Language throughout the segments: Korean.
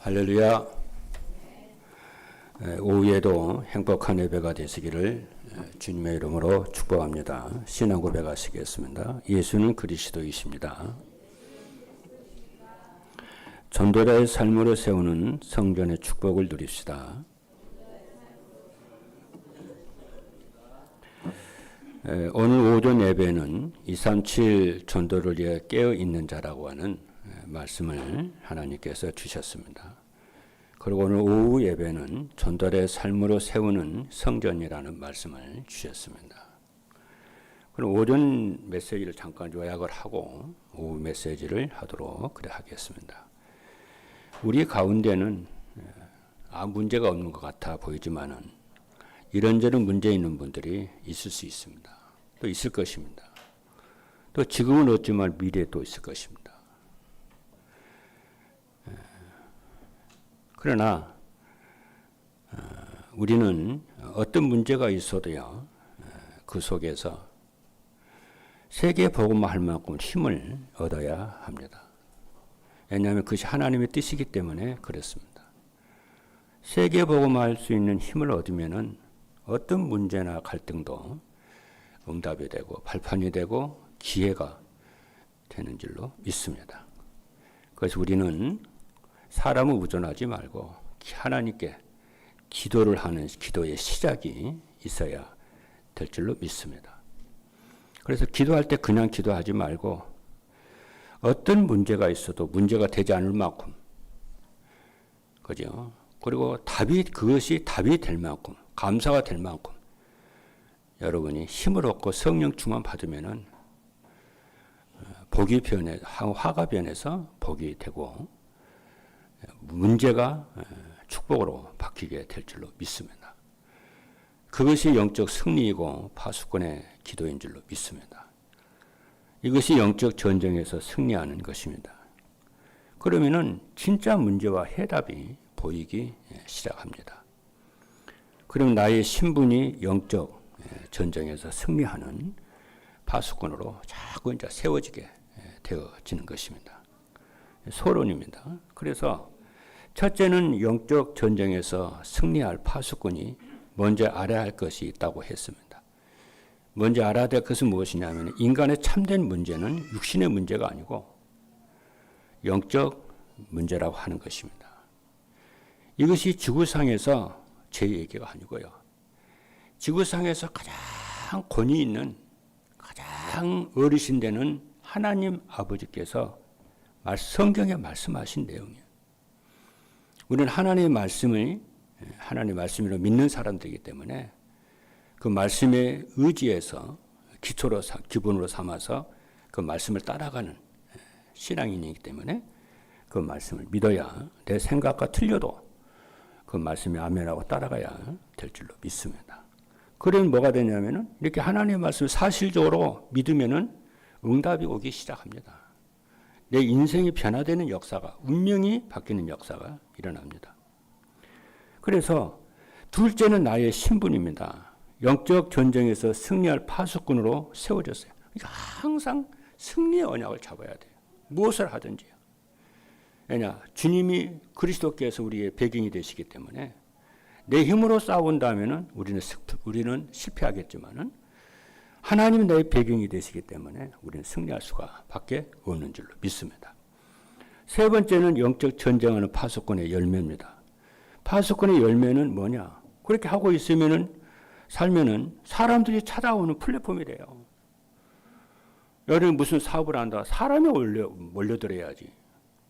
할렐루야. 오후에도 행복한 예배가 되시기를 주님의 이름으로 축복합니다. 신앙 고백하시겠습니다. 예수는 그리스도이십니다. 전도자의 삶으로 세우는 성전의 축복을 누립시다. 오늘 오전 예배는 237 전도를 위해 깨어 있는 자라고 하는 말씀을 하나님께서 주셨습니다. 그리고 오늘 오후 예배는 전도자의 삶으로 세우는 성전이라는 말씀을 주셨습니다. 그럼 오전 메시지를 잠깐 요약을 하고 오후 메시지를 하도록 그래 하겠습니다. 우리 가운데는 아무 문제가 없는 것 같아 보이지만은 이런저런 문제 있는 분들이 있을 수 있습니다. 또 있을 것입니다. 또 지금은 없지만 미래에 또 있을 것입니다. 그러나 우리는 어떤 문제가 있어도요, 그 속에서 세계 복음화 할 만큼 힘을 얻어야 합니다. 왜냐하면 그것이 하나님의 뜻이기 때문에 그렇습니다. 세계 복음화 할 수 있는 힘을 얻으면은 어떤 문제나 갈등도 응답이 되고 발판이 되고 기회가 되는 줄로 믿습니다. 그래서 우리는 사람을 의존하지 말고 하나님께 기도를 하는 기도의 시작이 있어야 될 줄로 믿습니다. 그래서 기도할 때 그냥 기도하지 말고 어떤 문제가 있어도 문제가 되지 않을 만큼, 그죠? 그리고 그것이 답이 될 만큼, 감사가 될 만큼 여러분이 힘을 얻고 성령 충만 받으면은 화가 변해서 복이 되고 문제가 축복으로 바뀌게 될 줄로 믿습니다. 그것이 영적 승리이고 파수꾼의 기도인 줄로 믿습니다. 이것이 영적 전쟁에서 승리하는 것입니다. 그러면은 진짜 문제와 해답이 보이기 시작합니다. 그럼 나의 신분이 영적 전쟁에서 승리하는 파수꾼으로 자꾸 이제 세워지게 되어지는 것입니다. 소론입니다. 그래서 첫째는 영적 전쟁에서 승리할 파수꾼이 먼저 알아야 할 것이 있다고 했습니다. 먼저 알아야 될 것은 무엇이냐면 인간의 참된 문제는 육신의 문제가 아니고 영적 문제라고 하는 것입니다. 이것이 지구상에서 제 얘기가 아니고요. 지구상에서 가장 권위 있는 가장 어르신 되는 하나님 아버지께서 성경에 말씀하신 내용이에요. 우리는 하나님의 말씀으로 믿는 사람들이기 때문에 그 말씀에 의지해서 기본으로 삼아서 그 말씀을 따라가는 신앙인이기 때문에 그 말씀을 믿어야 내 생각과 틀려도 그 말씀에 아멘하고 따라가야 될 줄로 믿습니다. 그러면 뭐가 되냐면은 이렇게 하나님의 말씀을 사실적으로 믿으면은 응답이 오기 시작합니다. 내 인생이 변화되는 역사가, 운명이 바뀌는 역사가 일어납니다. 그래서 둘째는 나의 신분입니다. 영적 전쟁에서 승리할 파수꾼으로 세워졌어요. 그러니까 항상 승리의 언약을 잡아야 돼요. 무엇을 하든지요. 왜냐, 주님이 그리스도께서 우리의 배경이 되시기 때문에 내 힘으로 싸운다면은 우리는 실패하겠지만은 하나님이 나의 배경이 되시기 때문에 우리는 승리할 수가 밖에 없는 줄로 믿습니다. 세 번째는 영적 전쟁하는 파수꾼의 열매입니다. 파수꾼의 열매는 뭐냐? 그렇게 하고 살면은 사람들이 찾아오는 플랫폼이 돼요. 여러분 무슨 사업을 한다. 사람이 몰려들어야지.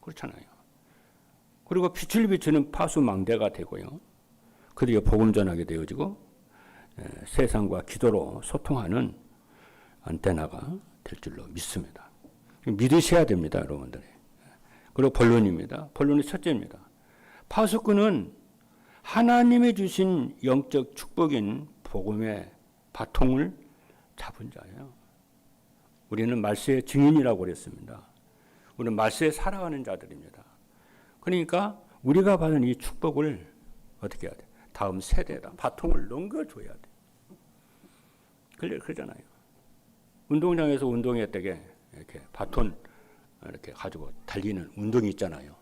그렇잖아요. 그리고 빛을 비추는 파수망대가 되고요. 그들이 복음 전하게 되어지고 세상과 기도로 소통하는 안테나가 될 줄로 믿습니다. 믿으셔야 됩니다, 여러분들이. 그리고 본론입니다. 본론이 첫째입니다. 파수꾼은 하나님이 주신 영적 축복인 복음의 바통을 잡은 자예요. 우리는 말세의 증인이라고 그랬습니다. 우리는 말세에 살아가는 자들입니다. 그러니까 우리가 받은 이 축복을 어떻게 해야 돼? 다음 세대에다 바통을 넘겨줘야 돼. 그러잖아요. 운동장에서 운동회 때에 이렇게 바톤 이렇게 가지고 달리는 운동이 있잖아요.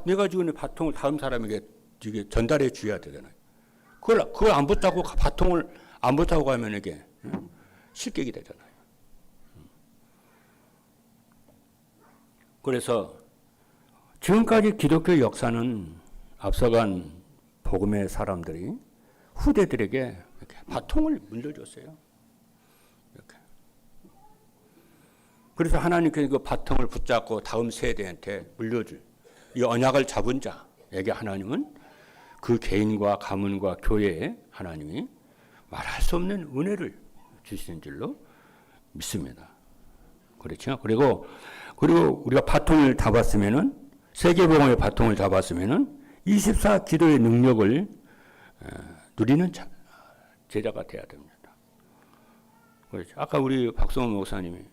내가 가지고 있는 바통을 다음 사람에게 이게 전달해 줘야 되잖아요. 그걸 안 붙잡고 바통을 안 붙잡고 가면 이게 실격이 되잖아요. 그래서 지금까지 기독교 역사는 앞서간 복음의 사람들이 후대들에게 이렇게 바통을 물려줬어요. 이렇게. 그래서 하나님께서 그 바통을 붙잡고 다음 세대한테 물려줄 이 언약을 잡은 자에게 하나님은 그 개인과 가문과 교회에 하나님이 말할 수 없는 은혜를 주시는 줄로 믿습니다. 그렇죠? 그리고 우리가 바통을 잡았으면은 세계복음의 바통을 잡았으면은 24 기도의 능력을 누리는 제자가 돼야 됩니다. 그렇죠? 아까 우리 박성호 목사님이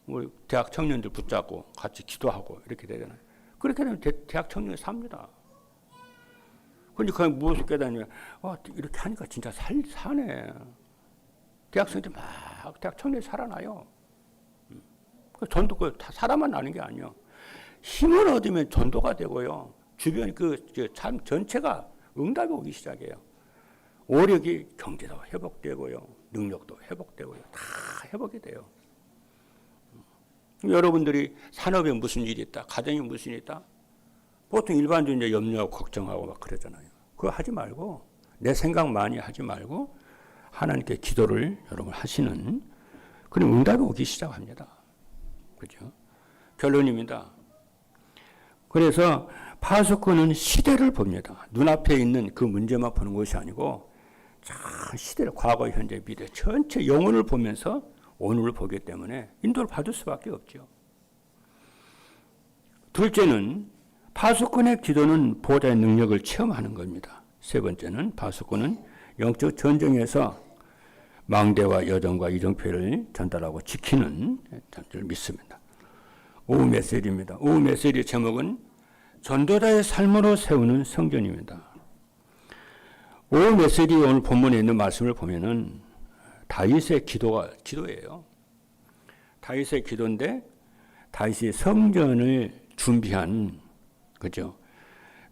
우리 대학 청년들 붙잡고 같이 기도하고 이렇게 되잖아요. 그렇게 되면 대학 청년이 삽니다. 근데 그냥 무엇을 깨닫냐? 이렇게 하니까 진짜 사네. 대학생들 막 대학 청년이 살아나요. 전도 다 사람만 나는 게 아니요. 힘을 얻으면 전도가 되고요. 주변 참 전체가 응답이 오기 시작해요. 오력이 경제도 회복되고요. 능력도 회복되고요. 다 회복이 돼요. 여러분들이 산업에 무슨 일이 있다, 가정에 무슨 일이 있다, 보통 일반적으로 염려하고 걱정하고 막 그러잖아요. 그거 하지 말고 내 생각 많이 하지 말고 하나님께 기도를 여러분 하시는 그런 응답이 오기 시작합니다. 그죠? 결론입니다. 그래서 파수꾼은 시대를 봅니다. 눈앞에 있는 그 문제만 보는 것이 아니고 시대를 과거, 현재, 미래 전체 영혼을 보면서 오늘을 보기 때문에 인도를 받을 수밖에 없죠. 둘째는 파수꾼의 기도는 보호자의 능력을 체험하는 겁니다. 세 번째는 파수꾼은 영적 전쟁에서 망대와 여정과 이정표를 전달하고 지키는 줄 믿습니다. 오후 메시지입니다. 오후 메시지 제목은 전도자의 삶으로 세우는 성전입니다. 오후 메시지 오늘 본문에 있는 말씀을 보면은 다윗의 기도예요. 다윗의 기도인데 다윗이 성전을 준비한 그죠?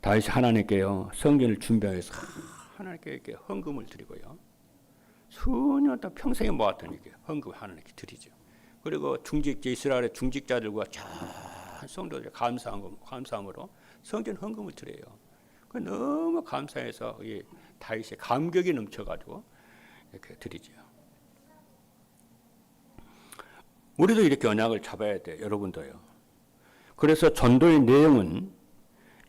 다윗이 하나님께요 성전을 준비해서 하나님께 이렇게 헌금을 드리고요. 수년 동안 평생에 모았던 이렇게 헌금 하나님께 드리죠. 그리고 이스라엘의 중직자들과 전 성도들 감사함으로 성전 헌금을 드려요. 그 너무 감사해서 이 다윗의 감격이 넘쳐가지고 이렇게 드리죠. 우리도 이렇게 언약을 잡아야 돼, 여러분도요. 그래서 전도의 내용은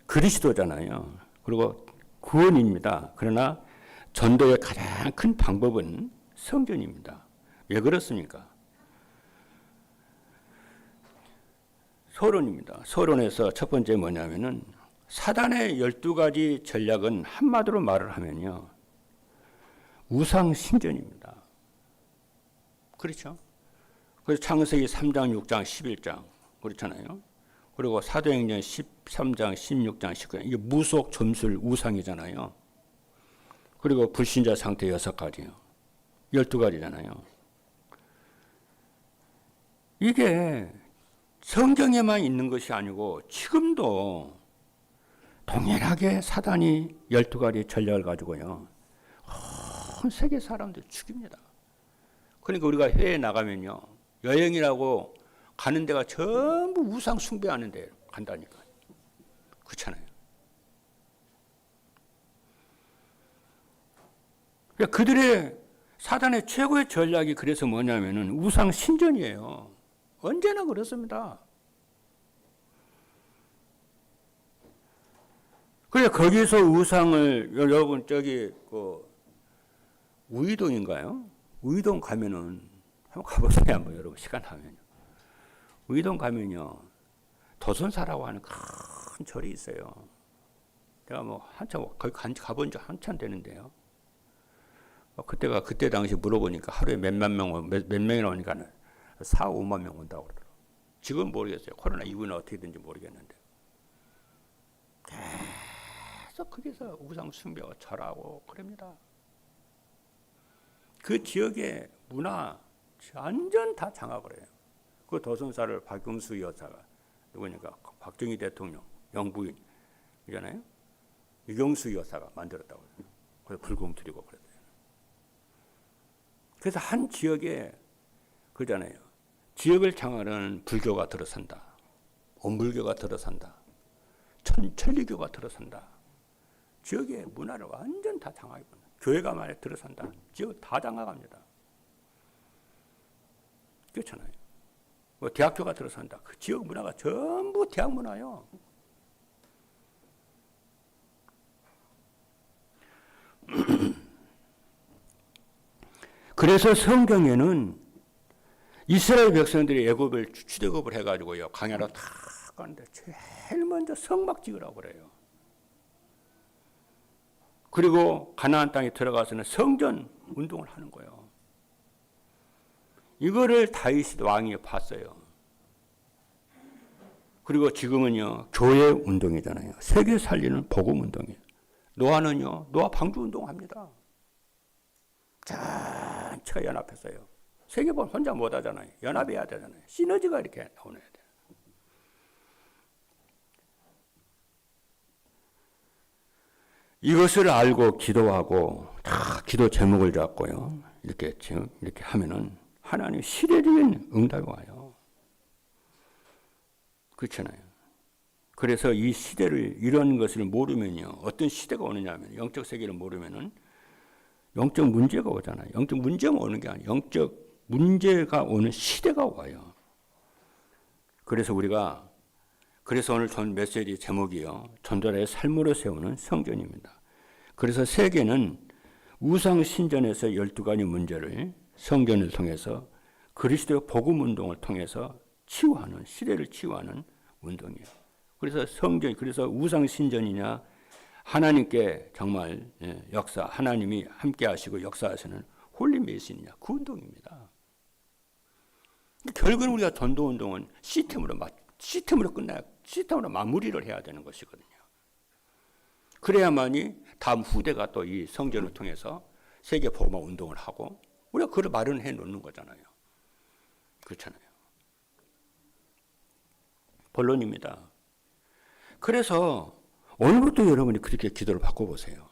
그리스도잖아요. 그리고 구원입니다. 그러나 전도의 가장 큰 방법은 성전입니다. 왜 그렇습니까? 서론입니다. 서론에서 첫 번째 뭐냐면은 사단의 12가지 전략은 한마디로 말을 하면요. 우상 신전입니다. 그렇죠? 그래서 창세기 3장, 6장, 11장 그렇잖아요. 그리고 사도행전 13장, 16장, 19장 이게 무속, 점술, 우상이잖아요. 그리고 불신자 상태 6가지요. 12가지잖아요. 이게 성경에만 있는 것이 아니고 지금도 동일하게 사단이 12가지 전략을 가지고요. 온 세계 사람들 죽입니다. 그러니까 우리가 해외에 나가면요. 여행이라고 가는 데가 전부 우상 숭배하는 데 간다니까. 그렇잖아요. 그러니까 그들의 사단의 최고의 전략이 그래서 뭐냐면은 우상 신전이에요. 언제나 그렇습니다. 그래 거기서 우상을 여러분 저기 우이동인가요? 우이동 가면은 한번 가보세요. 한번 여러분 시간 나면요. 우이동 가면요 도선사라고 하는 큰 절이 있어요. 내가 한참 거기 가본 지 한참 되는데요. 그때 당시 물어보니까 하루에 몇 명이나 오니까 4, 5만 명 온다고 그러더라고요. 지금 모르겠어요. 코로나 이후는 어떻게 된지 모르겠는데. 계속 거기서 우상 숭배하고 절하고 그럽니다. 그 지역의 문화 완전 다 장악을 해요. 그 도선사를 박경수 여사가 누구니까 박정희 대통령 영부인 그잖아요. 유경수 여사가 만들었다고 해요. 그래서 불공 드리고 그랬어요. 그래서 한 지역에 그러잖아요. 지역을 장하는 불교가 들어선다. 온불교가 들어선다. 천리교가 들어선다. 지역의 문화를 완전 다 장악해버린다. 교회가 만에 들어선다. 지역 다 장악합니다. 그렇잖아요. 뭐 대학교가 들어선다. 그 지역 문화가 전부 대학 문화요. 그래서 성경에는 이스라엘 백성들이 애굽을 출애굽을 해가지고요 광야로 다 가는데 제일 먼저 성막 지으라고 그래요. 그리고 가나안 땅에 들어가서는 성전 운동을 하는 거예요. 이거를 다윗 왕이 봤어요. 그리고 지금은요 교회 운동이잖아요. 세계 살리는 복음 운동이에요. 노아는요 노아 방주 운동합니다. 전체 연합했어요. 세계보험 혼자 못 하잖아요. 연합해야 되잖아요. 시너지가 이렇게 나오어야 돼요. 이것을 알고 기도하고 다 기도 제목을 잡고요. 이렇게 하면은 하나님 시대적인 응답이 와요. 그렇잖아요. 그래서 이 시대를 이런 것을 모르면요. 어떤 시대가 오느냐 하면 영적 세계를 모르면은 영적 문제가 오잖아요. 영적 문제가 오는 게 아니에요. 영적 문제가 오는 시대가 와요. 그래서 오늘 전 메시지 제목이요. 전도자의 삶으로 세우는 성전입니다. 그래서 세계는 우상 신전에서 12가지 문제를 성전을 통해서 그리스도의 복음 운동을 통해서 치유하는, 시대를 치유하는 운동이에요. 그래서 그래서 우상 신전이냐, 하나님께 정말 하나님이 함께 하시고 역사하시는 홀리 메신이냐, 그 운동입니다. 결국은 우리가 전도 운동은 시스템으로 끝나야, 시스템으로 마무리를 해야 되는 것이거든요. 그래야만이 다음 후대가 또 이 성전을 통해서 세계 복음화 운동을 하고 우리가 그걸 마련해 놓는 거잖아요. 그렇잖아요. 본론입니다. 그래서 오늘부터 여러분이 그렇게 기도를 바꿔보세요.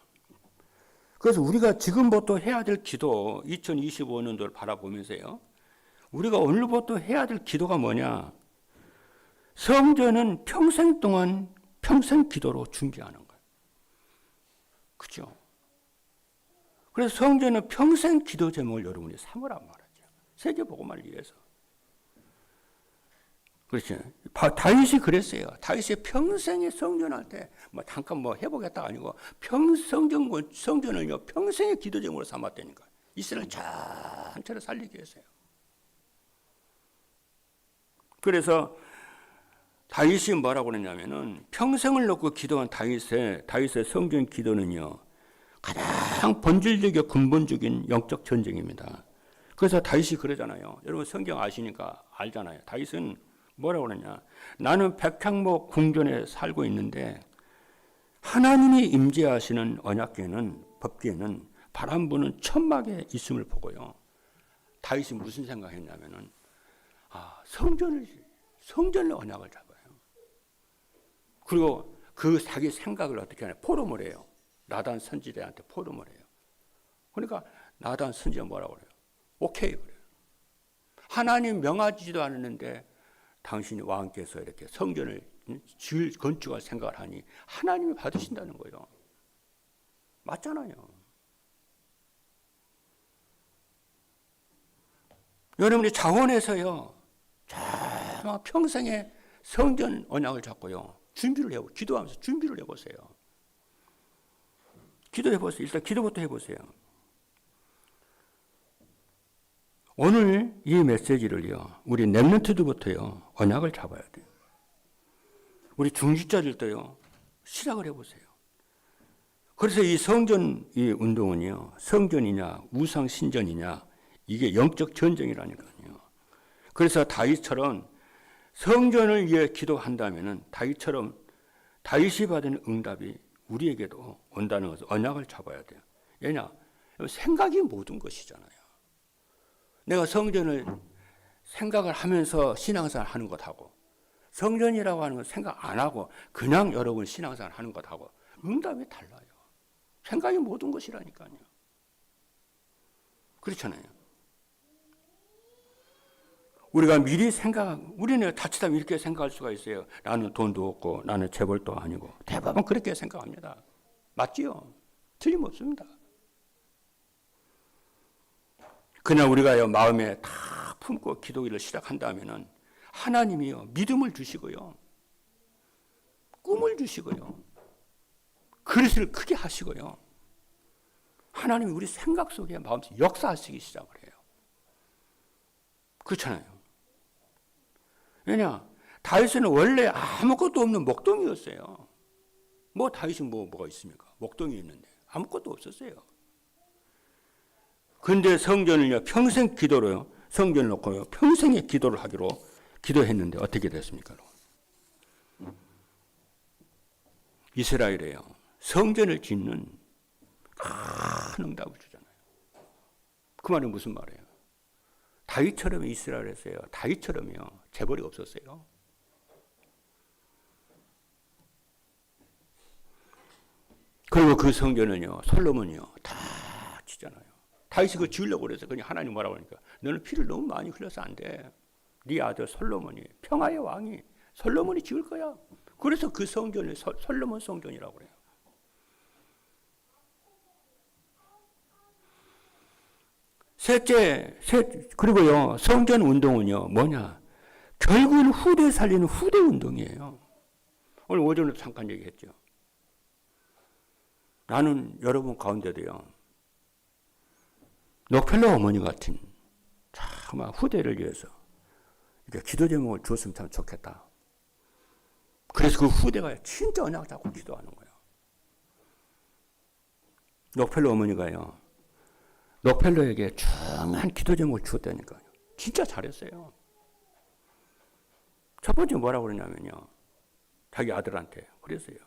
그래서 우리가 지금부터 해야 될 기도, 2025년도를 바라보면서요. 우리가 오늘부터 해야 될 기도가 뭐냐? 성전은 평생 동안 평생 기도로 준비하는 거예요. 그죠? 그래서 성전은 평생 기도 제목을 여러분이 삼으란 말이죠. 세계 복음화를 위해서. 그렇죠. 다윗이 그랬어요. 다윗이 평생에 성전할 때, 잠깐 해보겠다 아니고, 성전을요, 평생의 기도 제목으로 삼았다니까. 이스라엘 전체를 살리기 위해서요. 그래서 다윗이 뭐라고 그러냐면은, 평생을 놓고 기도한 다윗의 성전 기도는요, 가장 본질적이고 근본적인 영적 전쟁입니다. 그래서 다윗이 그러잖아요. 여러분 성경 아시니까 알잖아요. 다윗은 뭐라고 그러냐. 나는 백향목 궁전에 살고 있는데 하나님이 임재하시는 언약궤는, 법궤는 바람 부는 천막에 있음을 보고요. 다윗이 무슨 생각했냐면은, 성전의 언약을 잡아요. 그리고 그 자기 생각을 어떻게 하냐. 포럼을 해요. 나단 선지자한테 포럼을 해요. 그러니까 나단 선지자가 뭐라고 그래요? 오케이 그래요. 하나님 명하지도 않았는데 당신이 왕께서 이렇게 성전을 건축할 생각을 하니 하나님이 받으신다는 거예요. 맞잖아요. 여러분이 자원해서요, 정말 평생에 성전 언약을 잡고요, 기도하면서 준비를 해보세요. 기도해보세요. 일단 기도부터 해보세요. 오늘 이 메시지를요, 우리 렘넌트들부터요, 언약을 잡아야 돼요. 우리 중직자들도요, 시작을 해보세요. 그래서 이 성전, 이 운동은요, 성전이냐, 우상 신전이냐, 이게 영적 전쟁이라니까요. 그래서 다윗처럼 성전을 위해 기도한다면은 다윗이 받은 응답이 우리에게도 온다는 것을 언약을 잡아야 돼요. 왜냐? 생각이 모든 것이잖아요. 내가 성전을 생각을 하면서 신앙생활 하는 것하고 성전이라고 하는 건 생각 안 하고 그냥 여러분 신앙생활 하는 것하고 응답이 달라요. 생각이 모든 것이라니까요. 그렇잖아요. 우리가 미리 우리는 자칫하면 이렇게 생각할 수가 있어요. 나는 돈도 없고 나는 재벌도 아니고. 대부분 그렇게 생각합니다. 맞지요? 틀림없습니다. 그냥 우리가 마음에 다 품고 기도를 시작한다면은 하나님이요 믿음을 주시고요, 꿈을 주시고요, 그릇을 크게 하시고요, 하나님이 우리 생각 속에 마음속에 역사하시기 시작을 해요. 그렇잖아요. 왜냐? 다윗은 원래 아무것도 없는 목동이었어요. 다윗이 뭐가 있습니까? 목동이 있는데 아무것도 없었어요. 근데 성전을요, 평생 기도로요, 성전을 놓고요, 평생의 기도를 하기로 기도했는데 어떻게 됐습니까? 이스라엘에요, 성전을 짓는 큰 응답을 주잖아요. 그 말은 무슨 말이에요? 다윗처럼 이스라엘에서요, 다윗처럼요, 재벌이 없었어요. 그리고 그 성전은요, 솔로몬이요, 다 짓잖아요. 다윗이 그거 지으려고 그래서 그냥 하나님 뭐라고 하니까 너는 피를 너무 많이 흘려서 안 돼. 네 아들 솔로몬이, 평화의 왕이 솔로몬이 지을 거야. 그래서 그 성전을 솔로몬 성전이라고 그래요. 그리고요, 성전 운동은요, 뭐냐? 결국은 후대 살리는 후대 운동이에요. 오늘 오전에도 잠깐 얘기했죠. 나는 여러분 가운데도요, 록펠러 어머니 같은 정말 후대를 위해서 이렇게 기도 제목을 주었으면 참 좋겠다. 그래서 그 후대가 진짜 언약 잡고 기도하는 거예요. 록펠러 어머니가요, 록펠러에게 중요한 기도 제목을 주었다니까요. 진짜 잘했어요. 첫 번째 뭐라고 그러냐면요, 자기 아들한테 그랬어요.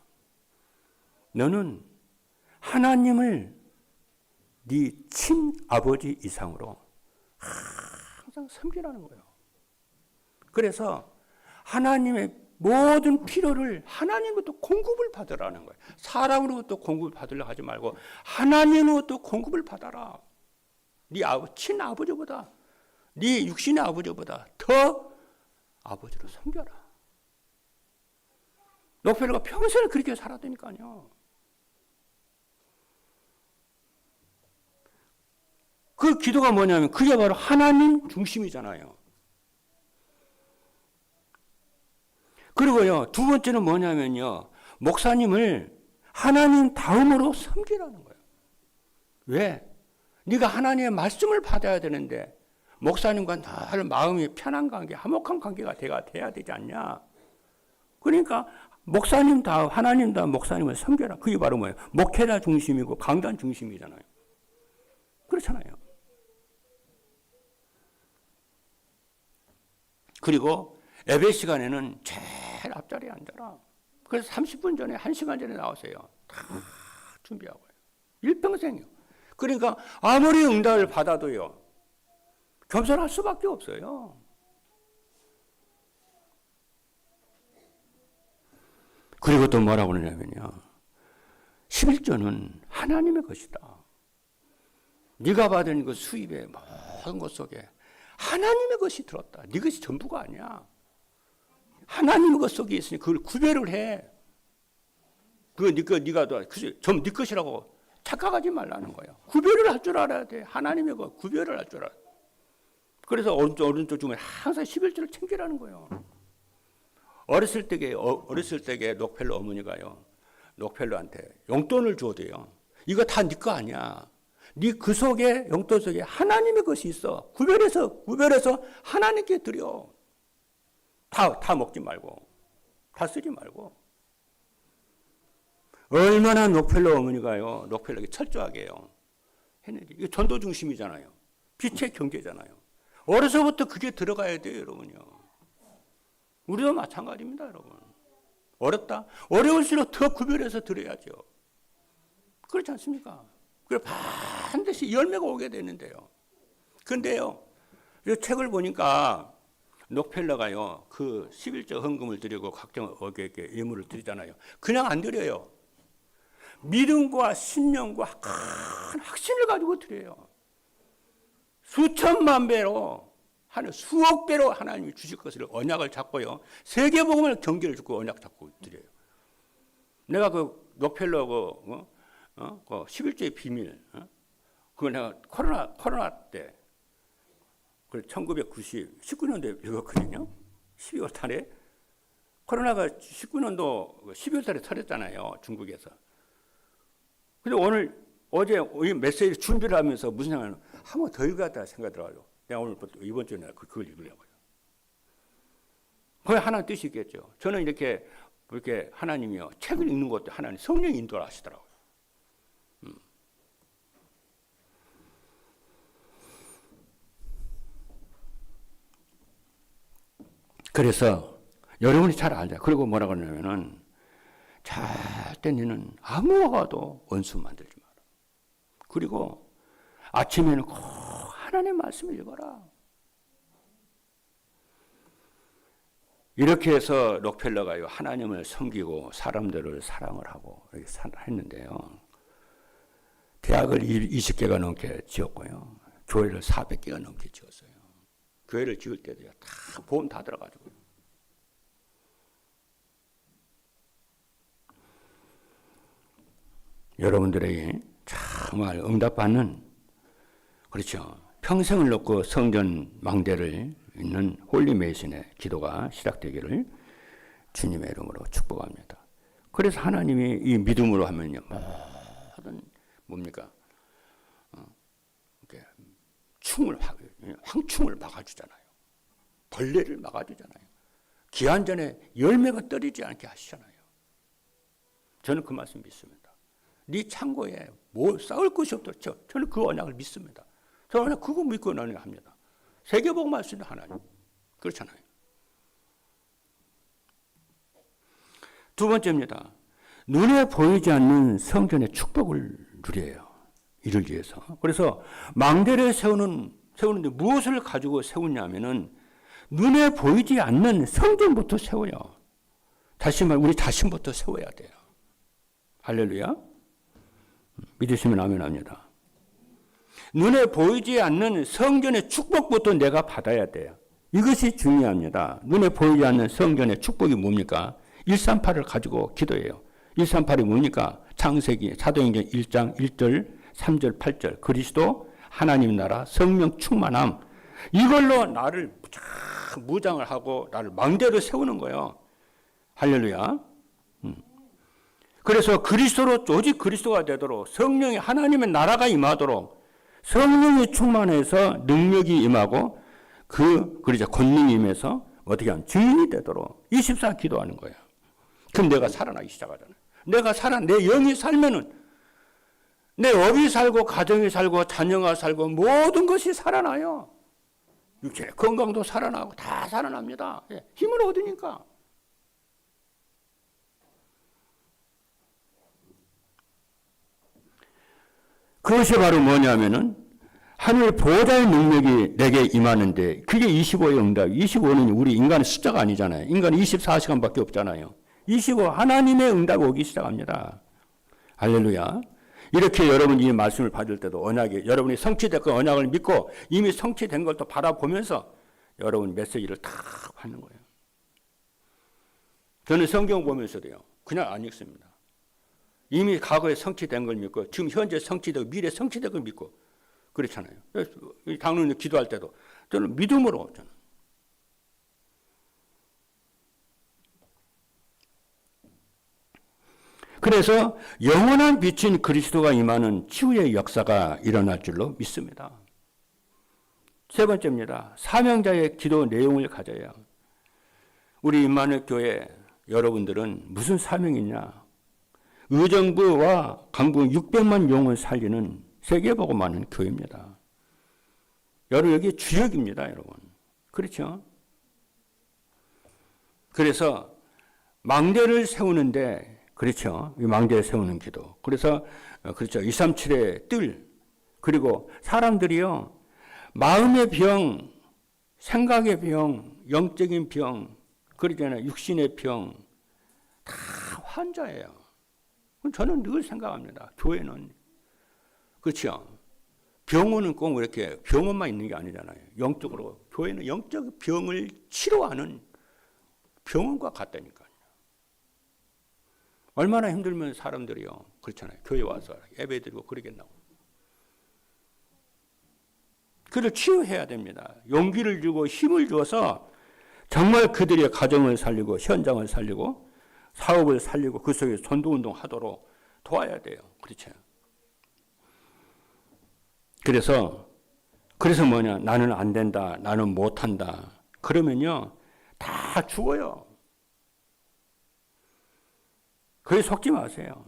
너는 하나님을 네 친아버지 이상으로 항상 섬기라는 거예요. 그래서 하나님의 모든 필요를 하나님으로부터 공급을 받으라는 거예요. 사람으로부터 공급을 받으려고 하지 말고 하나님으로부터 공급을 받아라. 네 친아버지보다, 네 육신의 아버지보다 더 아버지로 섬겨라. 록펠러가 평생을 그렇게 살았다니까요. 그 기도가 뭐냐면 그게 바로 하나님 중심이잖아요. 그리고요, 두 번째는 뭐냐면요, 목사님을 하나님 다음으로 섬기라는 거예요. 왜? 네가 하나님의 말씀을 받아야 되는데 목사님과 늘 마음이 편한 관계, 화목한 관계가 돼야 되지 않냐? 그러니까 목사님 다음, 하나님 다음 목사님을 섬겨라. 그게 바로 뭐예요? 목회자 중심이고 강단 중심이잖아요. 그렇잖아요. 그리고 예배 시간에는 제일 앞자리에 앉아라. 그래서 30분 전에, 1시간 전에 나오세요. 다 준비하고요. 일평생이요. 그러니까 아무리 응답을 받아도요, 겸손할 수밖에 없어요. 그리고 또 뭐라고 그러냐면요, 11조는 하나님의 것이다. 네가 받은 그 수입의 모든 것 속에 하나님의 것이 들었다. 네 것이 전부가 아니야. 하나님의 것 속에 있으니 그걸 구별을 해. 그거 네가 좀 네 것이라고 착각하지 말라는 거예요. 구별을 할 줄 알아야 돼. 하나님의 것 구별을 할 줄 알아. 그래서 오른쪽 주머니 항상 11조를 챙기라는 거예요. 어렸을 때게 록펠러 어머니가요, 록펠러한테 용돈을 줘도요, 이거 다 네 거 아니야. 네 그 속에, 용돈 속에 하나님의 것이 있어. 구별해서 하나님께 드려. 다 먹지 말고, 다 쓰지 말고. 얼마나 록펠러 어머니가요, 록펠러에게 철저하게요 했는지. 이게 전도 중심이잖아요. 빛의 경계잖아요. 어려서부터 그게 들어가야 돼요, 여러분요. 우리도 마찬가지입니다, 여러분. 어렵다? 어려울수록 더 구별해서 들어야죠. 그렇지 않습니까? 그래 반드시 열매가 오게 되는데요. 근데요, 이 책을 보니까 록펠러가요, 그 11조 헌금을 드리고 각종 어객에 예물을 드리잖아요. 그냥 안 드려요. 믿음과 신념과 큰 확신을 가지고 드려요. 수천만 배로, 수억 배로 하나님이 주실 것을 언약을 잡고요. 세계복음을 경계를 주고 언약 잡고 드려요. 내가 그 록펠러 그 11조의 비밀, 그걸 내가 코로나 때, 그 1919년도에 읽었거든요. 12월 달에. 코로나가 19년도 12월 달에 터졌잖아요. 중국에서. 근데 어제 이 메시지 준비를 하면서 무슨 생각을 한 번 더 읽었다 생각이 들어가지고 내가 오늘부터 이번 주에 내가 그걸 읽으려고요. 거기 하나님 뜻이 있겠죠. 저는 이렇게 하나님이요, 책을 읽는 것도 하나님 성령이 인도를 하시더라고요. 그래서 여러분이 잘 알죠. 그리고 뭐라고 하냐면은 절대 너는 아무와도 원수 만들지 마라. 그리고 아침에는 꼭 하나님의 말씀을 읽어라. 이렇게 해서 록펠러가요, 하나님을 섬기고 사람들을 사랑을 하고 이렇게 했는데요. 대학을 20개가 넘게 지었고요. 교회를 400개가 넘게 지었어요. 교회를 지을 때도요, 다 보험 다 들어가지고. 여러분들에게 정말 응답받는, 그렇죠, 평생을 놓고 성전 망대를 있는 홀리 메이슨의 기도가 시작되기를 주님의 이름으로 축복합니다. 그래서 하나님이 이 믿음으로 하면요, 모든 뭡니까? 이렇게 황충을 막아주잖아요. 벌레를 막아주잖아요. 기한 전에 열매가 떨어지지 않게 하시잖아요. 저는 그 말씀 믿습니다. 네 창고에 뭐 쌓을 것이 없다. 저는 그 언약을 믿습니다. 저는 그거 믿고 나는 합니다. 세계복음 할 수 있는 하나님. 그렇잖아요. 두 번째입니다. 눈에 보이지 않는 성전의 축복을 누려요. 이를 위해서. 그래서 망대를 세우는데 무엇을 가지고 세우냐면은 눈에 보이지 않는 성전부터 세워요. 다시 말해 우리 자신부터 세워야 돼요. 할렐루야. 믿으시면 아멘 합니다. 눈에 보이지 않는 성전의 축복부터 내가 받아야 돼요. 이것이 중요합니다. 눈에 보이지 않는 성전의 축복이 뭡니까? 138을 가지고 기도해요. 138이 뭡니까? 창세기 사도행전 1장 1절 3절 8절 그리스도 하나님 나라 성령 충만함, 이걸로 나를 무장을 하고 나를 망대로 세우는 거예요. 할렐루야. 그래서 그리스도로 오직 그리스도가 되도록 성령이 하나님의 나라가 임하도록 성령이 충만해서 능력이 임하고 그러자 권능이 임해서 어떻게 하면 증인이 되도록 24 기도하는 거예요. 그럼 내가 살아나기 시작하잖아요. 내 영이 살면은 내 업이 살고 가정이 살고 자녀가 살고 모든 것이 살아나요. 육체의 건강도 살아나고 다 살아납니다. 힘을 얻으니까. 그것이 바로 뭐냐면은 하늘 보호자의 능력이 내게 임하는데 그게 25의 응답. 25는 우리 인간의 숫자가 아니잖아요. 인간은 24시간밖에 없잖아요. 25 하나님의 응답이 오기 시작합니다. 할렐루야. 이렇게 여러분이 이 말씀을 받을 때도 언약이 여러분이 성취됐고 언약을 믿고 이미 성취된 걸 또 바라보면서 여러분 메시지를 다 받는 거예요. 저는 성경 보면서도요. 그냥 안 읽습니다. 이미 과거에 성취된 걸 믿고 지금 현재 성취되고 미래 성취된 걸 믿고 그렇잖아요. 당연히 기도할 때도 저는 믿음으로 저는. 그래서 영원한 빛인 그리스도가 임하는 치유의 역사가 일어날 줄로 믿습니다. 세 번째입니다. 사명자의 기도 내용을 가져야. 우리 임마누엘 교회 여러분들은 무슨 사명이 있냐? 의정부와 강북 600만 영혼 살리는 세계복음하는 교회입니다. 여러분 여기 주역입니다, 여러분. 그렇죠? 그래서 망대를 세우는데 그렇죠. 이 망대를 세우는 기도. 그래서 그렇죠. 237의 뜰. 그리고 사람들이요. 마음의 병, 생각의 병, 영적인 병, 그러잖아요. 육신의 병, 다 환자예요. 저는 늘 생각합니다. 교회는. 그렇죠? 병원은 꼭 이렇게 병원만 있는 게 아니잖아요. 영적으로. 교회는 영적 병을 치료하는 병원과 같다니까요. 얼마나 힘들면 사람들이요. 그렇잖아요. 교회 와서 예배 드리고 그러겠나고. 그를 치유해야 됩니다. 용기를 주고 힘을 줘서 정말 그들의 가정을 살리고 현장을 살리고 사업을 살리고 그 속에 전도운동 하도록 도와야 돼요. 그렇죠. 그래서 뭐냐, 나는 안 된다, 나는 못한다. 그러면요, 다 죽어요. 그에 속지 마세요.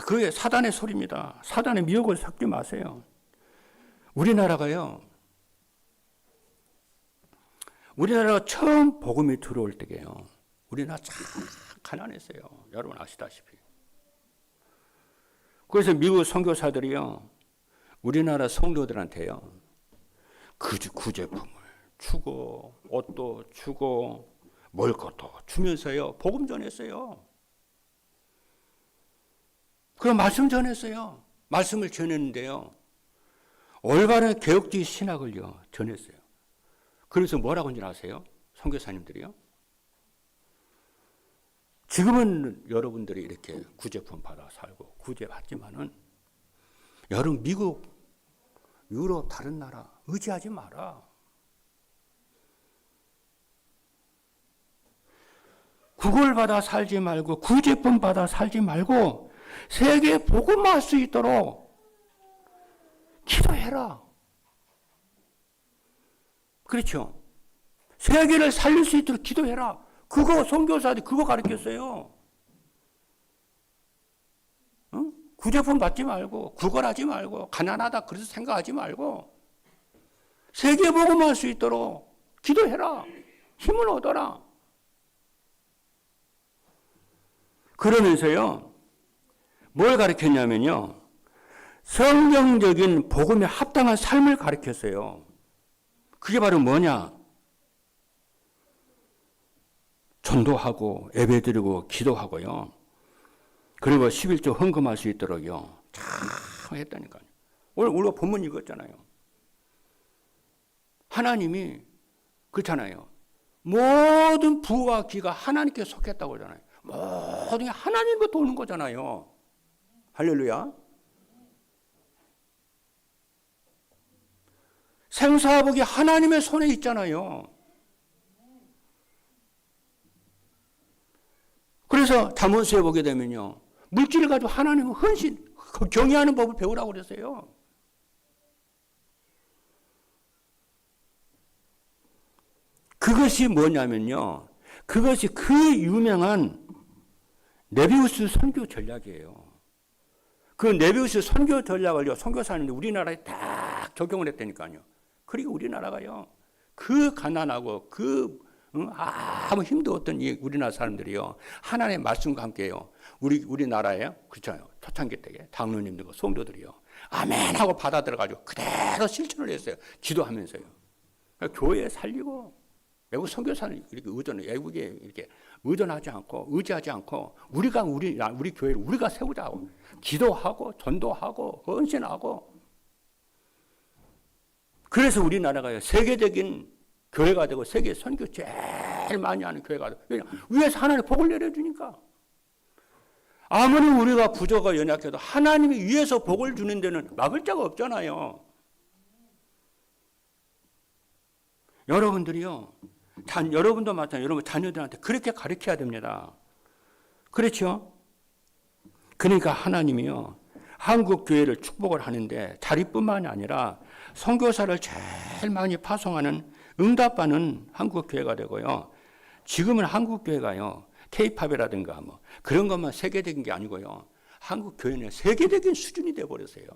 그게 사단의 소리입니다. 사단의 미혹을 섞지 마세요. 우리나라가 처음 복음이 들어올 때게요. 우리나라 참 가난했어요. 여러분 아시다시피. 그래서 미국 선교사들이요, 우리나라 성도들한테요, 구제품을 주고, 옷도 주고, 먹을 것도 주면서요, 복음 전했어요. 그럼 말씀 전했어요. 말씀을 전했는데요, 올바른 개혁주의 신학을요, 전했어요. 그래서 뭐라고 하는지 아세요? 선교사님들이요? 지금은 여러분들이 이렇게 구제품 받아 살고 구제받지만은 여러분 미국, 유럽 다른 나라 의지하지 마라. 구걸받아 살지 말고 구제품 받아 살지 말고 세계 복음화할 수 있도록 기도해라. 그렇죠? 세계를 살릴 수 있도록 기도해라. 그거 선교사들이 그거 가르쳤어요. 응? 구제품 받지 말고 구걸하지 말고 가난하다 그래서 생각하지 말고 세계 복음화할 수 있도록 기도해라. 힘을 얻어라. 그러면서요, 뭘 가르쳤냐면요, 성경적인 복음에 합당한 삶을 가르쳤어요. 그게 바로 뭐냐? 전도하고 예배드리고 기도하고요. 그리고 11조 헌금할 수 있도록요. 참 했다니까요. 오늘 우리가 본문 읽었잖아요. 하나님이 그렇잖아요. 모든 부와 기가 하나님께 속했다고 하잖아요. 모든 게 하나님부터 오는 거잖아요. 할렐루야. 생사복이 하나님의 손에 있잖아요. 그래서 잠언서에 보게 되면요, 물질을 가지고 하나님을 경외하는 법을 배우라고 그랬어요. 그것이 뭐냐면요, 그것이 그 유명한 네비우스 선교 전략이에요. 그 네비우스 선교 전략을요, 선교사님들 우리나라에 딱 적용을 했다니까요. 그리고 우리나라가요, 그 가난하고 아무 힘도 없던 이 우리나라 사람들이요, 하나님의 말씀과 함께요, 우리나라에 그렇잖아요, 초창기 때에 장로님들과 성도들이요, 아멘 하고 받아들여가지고 그대로 실천을 했어요. 기도하면서요. 그러니까 교회 살리고 외국 선교사는 이렇게 외국에 이렇게 의존하지 않고 의지하지 않고 우리가 우리 교회를 우리가 세우자고 기도하고 전도하고 헌신하고. 그래서 우리나라가 세계적인 교회가 되고 세계 선교 제일 많이 하는 교회가 되고, 왜냐하면 위에서 하나님 복을 내려주니까. 아무리 우리가 부족하고 연약해도 하나님이 위에서 복을 주는 데는 막을 자가 없잖아요. 여러분들이요, 여러분도 마찬가지로 여러분 자녀들한테 그렇게 가르쳐야 됩니다. 그렇죠? 그러니까 하나님이요, 한국 교회를 축복을 하는데 자리뿐만이 아니라 선교사를 제일 많이 파송하는 응답받는 한국 교회가 되고요. 지금은 한국 교회가요, K-팝이라든가 뭐 그런 것만 세계적인 게 아니고요, 한국 교회는 세계적인 수준이 돼 버렸어요.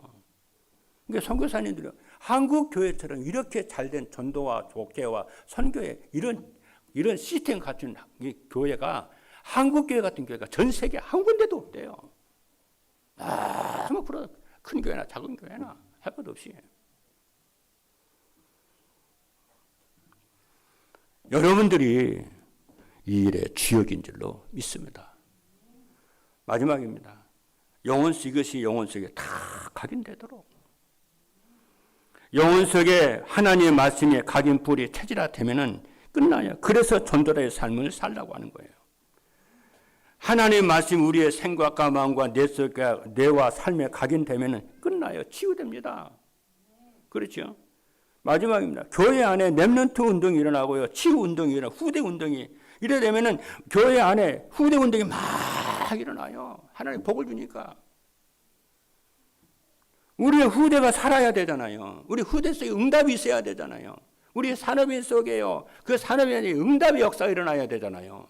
그러니까 선교사님들은 한국 교회처럼 이렇게 잘된 전도와 목회와 선교의 이런 시스템 갖춘 교회가, 한국 교회 같은 교회가 전 세계 한 군데도 없대요. 큰 교회나 작은 교회나 할 것 없이. 여러분들이 이 일의 주역인 줄로 믿습니다. 마지막입니다. 영혼 속 이것이 영혼 속에 다 각인되도록 영혼 속에 하나님의 말씀에 각인 불이 체질화되면은 끝나요. 그래서 전도자의 삶을 살라고 하는 거예요. 하나님의 말씀 우리의 생각과 마음과 뇌와 삶에 각인되면은 끝나요. 치유됩니다. 그렇죠? 마지막입니다. 교회 안에 렘넌트 운동이 일어나고요. 치유 운동이 일어나고 후대 운동이 이래 되면은 교회 안에 후대 운동이 막 일어나요. 하나님 복을 주니까. 우리의 후대가 살아야 되잖아요. 우리 후대 속에 응답이 있어야 되잖아요. 우리 산업인 속에요. 그 산업인의 응답의 역사가 일어나야 되잖아요.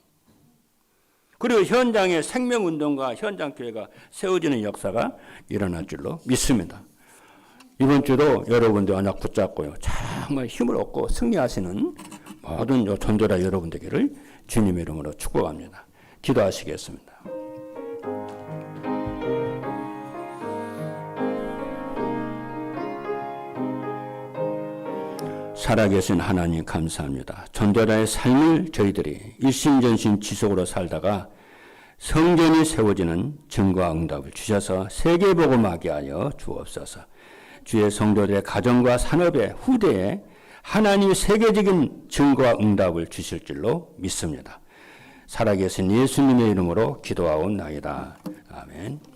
그리고 현장에 생명운동과 현장교회가 세워지는 역사가 일어날 줄로 믿습니다. 이번 주도 여러분들 언약 붙잡고요. 정말 힘을 얻고 승리하시는 모든 전도자 여러분 되기를 주님의 이름으로 축복합니다. 기도하시겠습니다. 살아계신 하나님 감사합니다. 전도자의 삶을 저희들이 일심전심 지속으로 살다가 성전이 세워지는 증거와 응답을 주셔서 세계복음하게 하여 주옵소서. 주의 성도들의 가정과 산업의 후대에 하나님의 세계적인 증거와 응답을 주실 줄로 믿습니다. 살아계신 예수님의 이름으로 기도하옵나이다. 아멘.